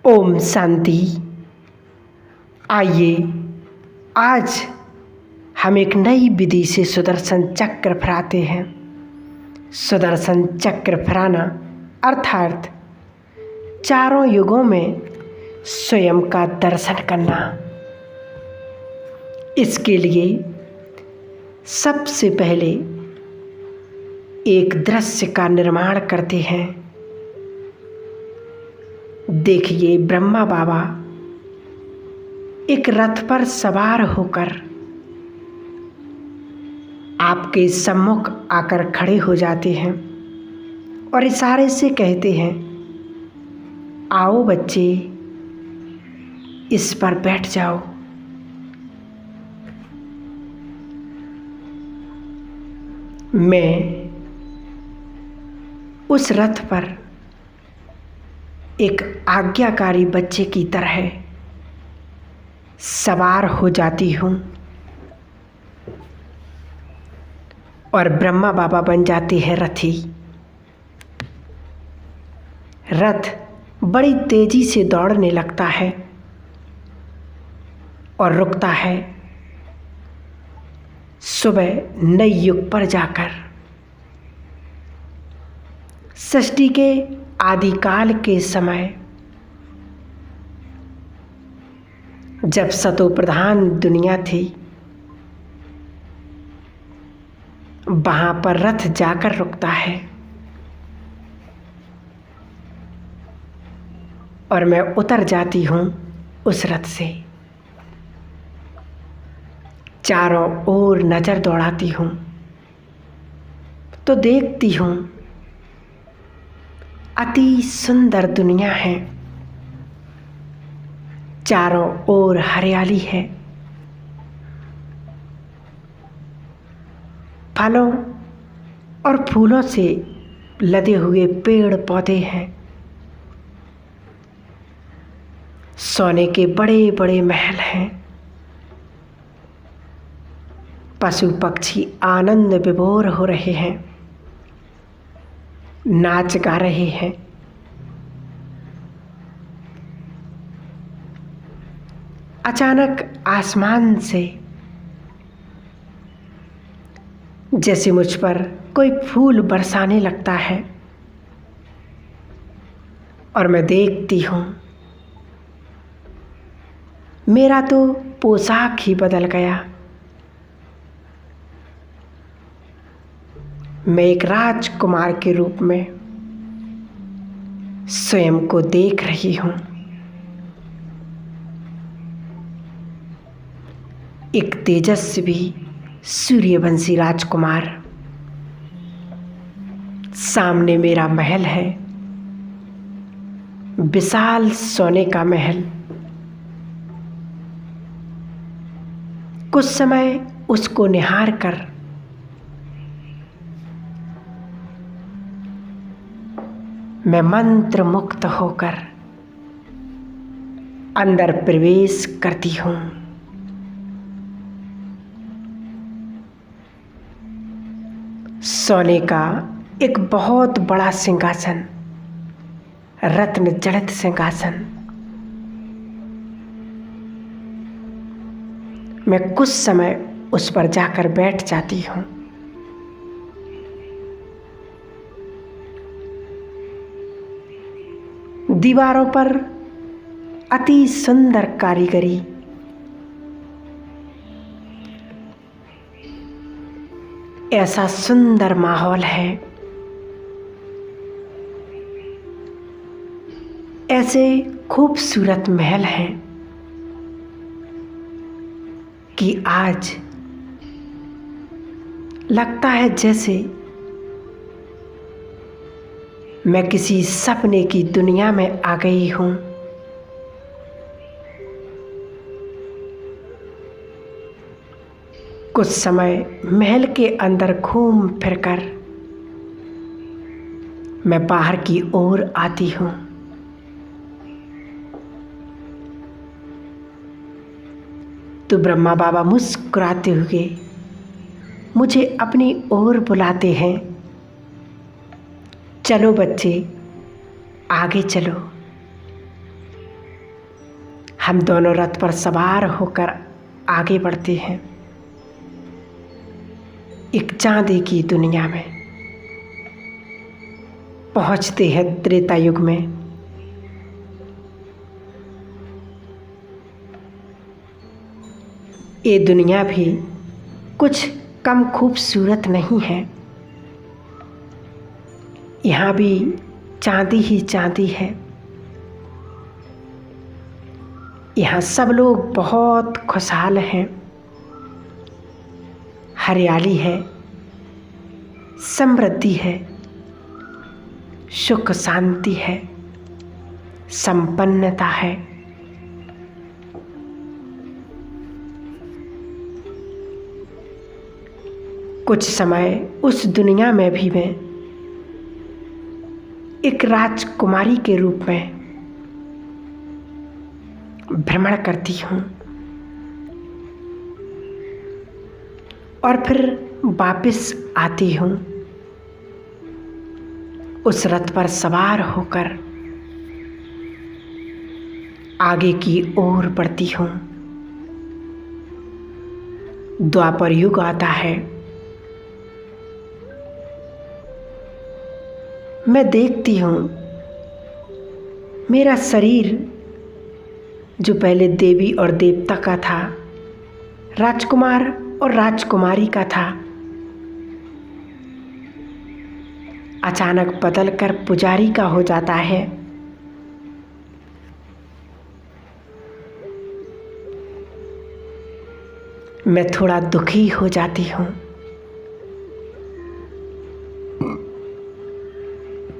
ओम शांति। आइए आज हम एक नई विधि से सुदर्शन चक्र फहराते हैं। सुदर्शन चक्र फहराना अर्थात चारों युगों में स्वयं का दर्शन करना। इसके लिए सबसे पहले एक दृश्य का निर्माण करते हैं। देखिए, ब्रह्मा बाबा एक रथ पर सवार होकर आपके सम्मुख आकर खड़े हो जाते हैं और इशारे से कहते हैं, आओ बच्चे, इस पर बैठ जाओ। मैं उस रथ पर एक आज्ञाकारी बच्चे की तरह सवार हो जाती हूँ और ब्रह्मा बाबा बन जाते हैं रथी। रथ बड़ी तेजी से दौड़ने लगता है और रुकता है सुबह नई युग पर जाकर। सृष्टि के आदिकाल के समय जब सतो प्रधान दुनिया थी, वहाँ पर रथ जाकर रुकता है और मैं उतर जाती हूँ उस रथ से। चारों ओर नज़र दौड़ाती हूँ तो देखती हूँ अति सुंदर दुनिया है। चारों ओर हरियाली है, फलों और फूलों से लदे हुए पेड़ पौधे हैं। सोने के बड़े बड़े महल हैं। पशु पक्षी आनंद विभोर हो रहे हैं, नाच गा रहे हैं। अचानक आसमान से जैसे मुझ पर कोई फूल बरसाने लगता है और मैं देखती हूँ मेरा तो पोशाक ही बदल गया। मैं एक राजकुमार के रूप में स्वयं को देख रही हूँ। एक तेजस्वी सूर्यवंशी राजकुमार। सामने मेरा महल है, विशाल सोने का महल। कुछ समय उसको निहार कर मैं मंत्र मुक्त होकर अंदर प्रवेश करती हूँ। सोने का एक बहुत बड़ा सिंहासन, रत्न जड़ित सिंहासन। मैं कुछ समय उस पर जाकर बैठ जाती हूँ। दीवारों पर अति सुंदर कारीगरी। ऐसा सुंदर माहौल है, ऐसे खूबसूरत महल हैं कि आज लगता है जैसे मैं किसी सपने की दुनिया में आ गई हूँ। कुछ समय महल के अंदर घूम फिरकर मैं बाहर की ओर आती हूँ। तो ब्रह्मा बाबा मुस्कुराते हुए मुझे अपनी ओर बुलाते हैं, चलो बच्चे, आगे चलो। हम दोनों रथ पर सवार होकर आगे बढ़ते हैं एक चांदी की दुनिया में। पहुंचते हैं त्रेता युग में। ये दुनिया भी कुछ कम खूबसूरत नहीं है। यहाँ भी चांदी ही चांदी है। यहाँ सब लोग बहुत खुशहाल हैं। हरियाली है, समृद्धि है, सुख शांति है, संपन्नता है। कुछ समय उस दुनिया में भी मैं एक राजकुमारी के रूप में भ्रमण करती हूँ और फिर वापस आती हूँ उस रथ पर सवार होकर आगे की ओर बढ़ती हूँ। द्वापर युग आता है। मैं देखती हूँ मेरा शरीर जो पहले देवी और देवता का था, राजकुमार और राजकुमारी का था, अचानक बदलकर पुजारी का हो जाता है। मैं थोड़ा दुखी हो जाती हूँ।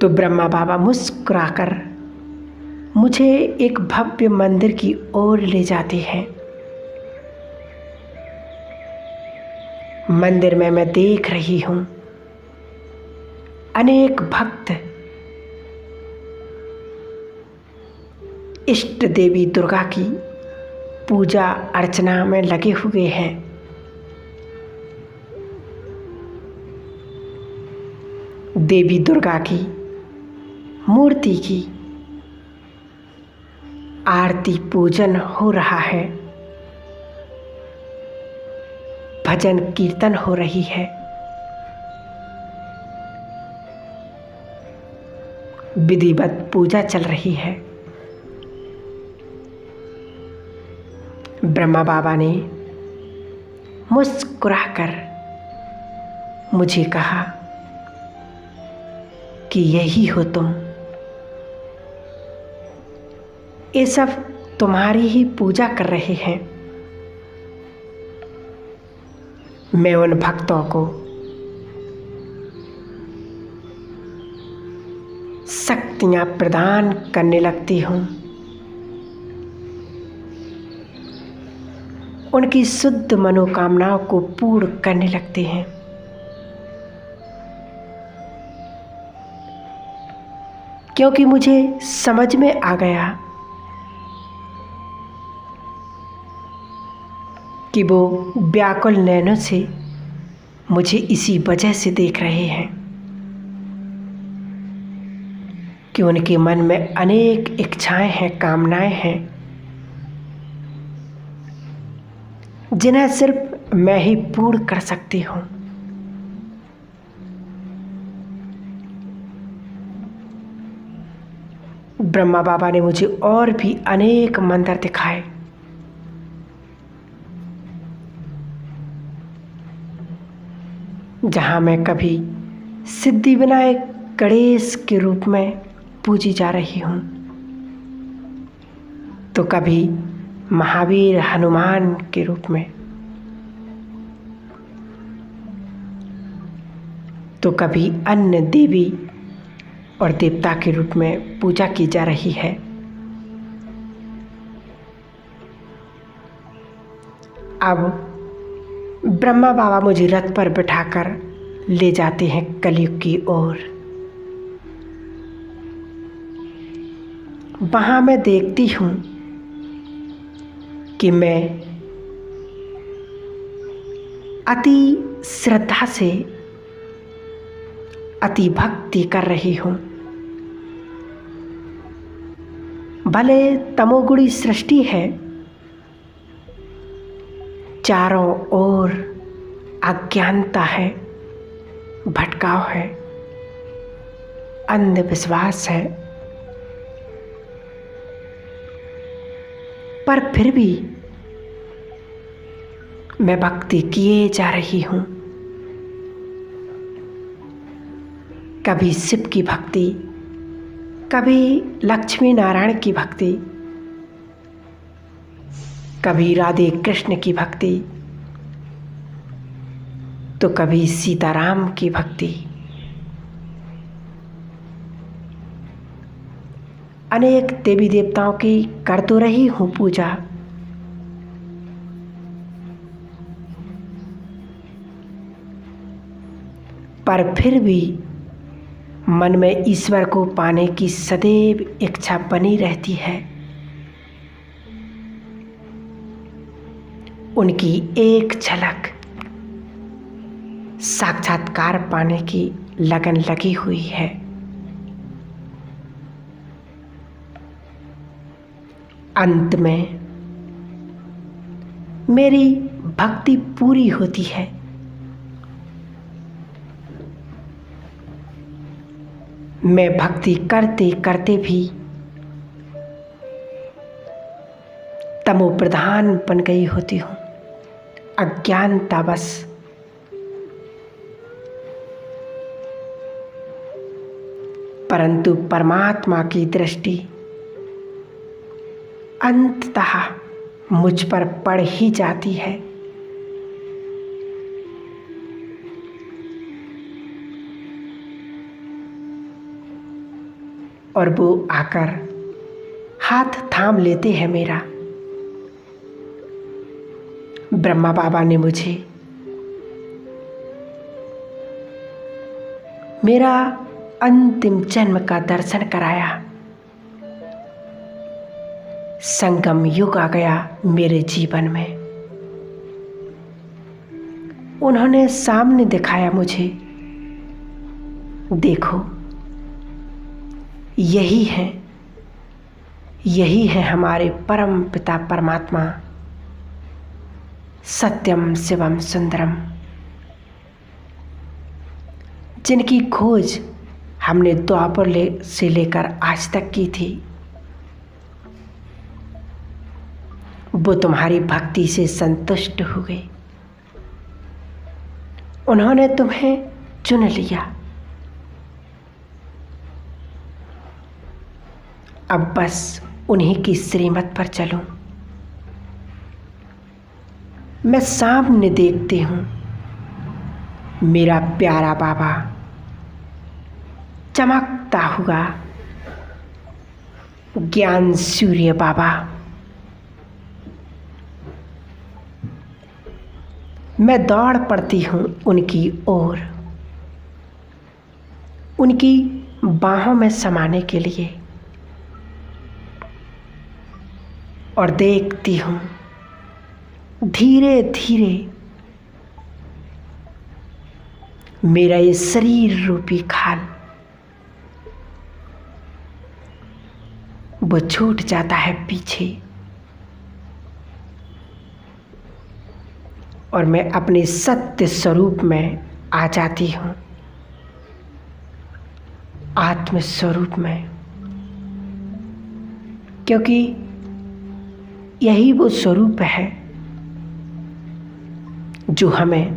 तो ब्रह्मा बाबा मुस्कुराकर मुझे एक भव्य मंदिर की ओर ले जाते हैं। मंदिर में मैं देख रही हूँ अनेक भक्त इष्ट देवी दुर्गा की पूजा अर्चना में लगे हुए हैं। देवी दुर्गा की मूर्ति की आरती पूजन हो रहा है, भजन कीर्तन हो रही है। विधिवत पूजा चल रही है। ब्रह्मा बाबा ने मुस्कुराकर मुझे कहा कि यही हो तुम, ये सब तुम्हारी ही पूजा कर रहे हैं। मैं उन भक्तों को शक्तियां प्रदान करने लगती हूँ। उनकी शुद्ध मनोकामनाओं को पूर्ण करने लगते हैं। क्योंकि मुझे समझ में आ गया कि वो व्याकुल नैनों से मुझे इसी वजह से देख रहे हैं कि उनके मन में अनेक इच्छाएं हैं, कामनाएं हैं, जिन्हें सिर्फ मैं ही पूर्ण कर सकती हूँ। ब्रह्मा बाबा ने मुझे और भी अनेक मंदिर दिखाए। जहाँ मैं कभी सिद्धिविनायक गणेश के रूप में पूजी जा रही हूँ, तो कभी महावीर हनुमान के रूप में, तो कभी अन्य देवी और देवता के रूप में पूजा की जा रही है। अब ब्रह्मा बाबा मुझे रथ पर बिठाकर ले जाते हैं कलयुग की ओर। वहाँ मैं देखती हूँ कि मैं अति श्रद्धा से अति भक्ति कर रही हूँ। भले तमोगुणी सृष्टि है, चारों ओर अज्ञानता है, भटकाव है, अंधविश्वास है, पर फिर भी मैं भक्ति किए जा रही हूं। कभी शिव की भक्ति, कभी लक्ष्मी नारायण की भक्ति, कभी राधे कृष्ण की भक्ति, तो कभी सीताराम की भक्ति। अनेक देवी देवताओं की कर तो रही हूं पूजा, पर फिर भी मन में ईश्वर को पाने की सदैव इच्छा बनी रहती है। उनकी एक झलक साक्षात्कार पाने की लगन लगी हुई है। अंत में मेरी भक्ति पूरी होती है। मैं भक्ति करते करते भी तमो प्रधान बन गई होती हूँ, अज्ञानता बस। परंतु परमात्मा की दृष्टि अंततः मुझ पर पड़ ही जाती है। और वो आकर हाथ थाम लेते हैं मेरा। ब्रह्मा बाबा ने मुझे मेरा अंतिम जन्म का दर्शन कराया। संगम युग आ गया मेरे जीवन में। उन्होंने सामने दिखाया मुझे, देखो यही है हमारे परम पिता परमात्मा, सत्यम शिवम सुंदरम, जिनकी खोज हमने द्वापर से लेकर आज तक की थी। वो तुम्हारी भक्ति से संतुष्ट हो गए, उन्होंने तुम्हें चुन लिया। अब बस उन्हीं की श्रीमत पर चलूं। मैं सामने देखती हूं मेरा प्यारा बाबा चमकता हुआ ज्ञान सूर्य बाबा। मैं दौड़ पड़ती हूं उनकी ओर, उनकी बाहों में समाने के लिए, और देखती हूं धीरे धीरे मेरा ये शरीर रूपी खाल वो छूट जाता है पीछे, और मैं अपने सत्य स्वरूप में आ जाती हूँ, आत्म स्वरूप में। क्योंकि यही वो स्वरूप है जो हमें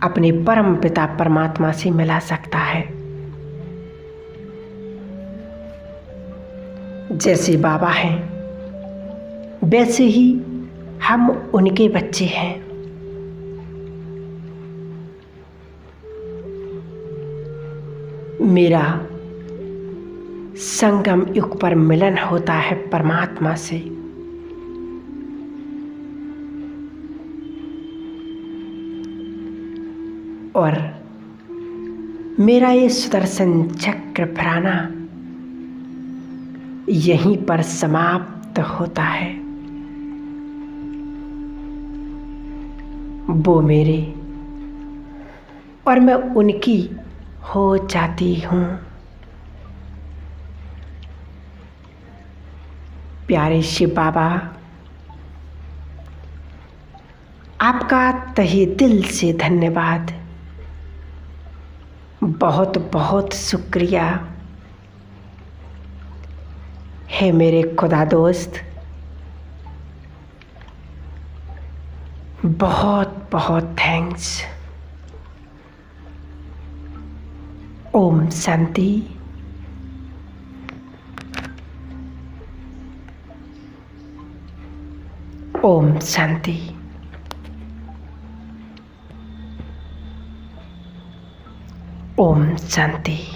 अपने परम पिता परमात्मा से मिला सकता है। जैसे बाबा हैं वैसे ही हम उनके बच्चे हैं। मेरा संगम युग पर मिलन होता है परमात्मा से। और मेरा ये सुदर्शन चक्र फहराना यहीं पर समाप्त होता है। वो मेरे और मैं उनकी हो जाती हूँ। प्यारे शिव बाबा, आपका तहे दिल से धन्यवाद। बहुत बहुत शुक्रिया है मेरे खुदा दोस्त। बहुत बहुत थैंक्स। ओम शांति। ओम शांति। ओम शांति।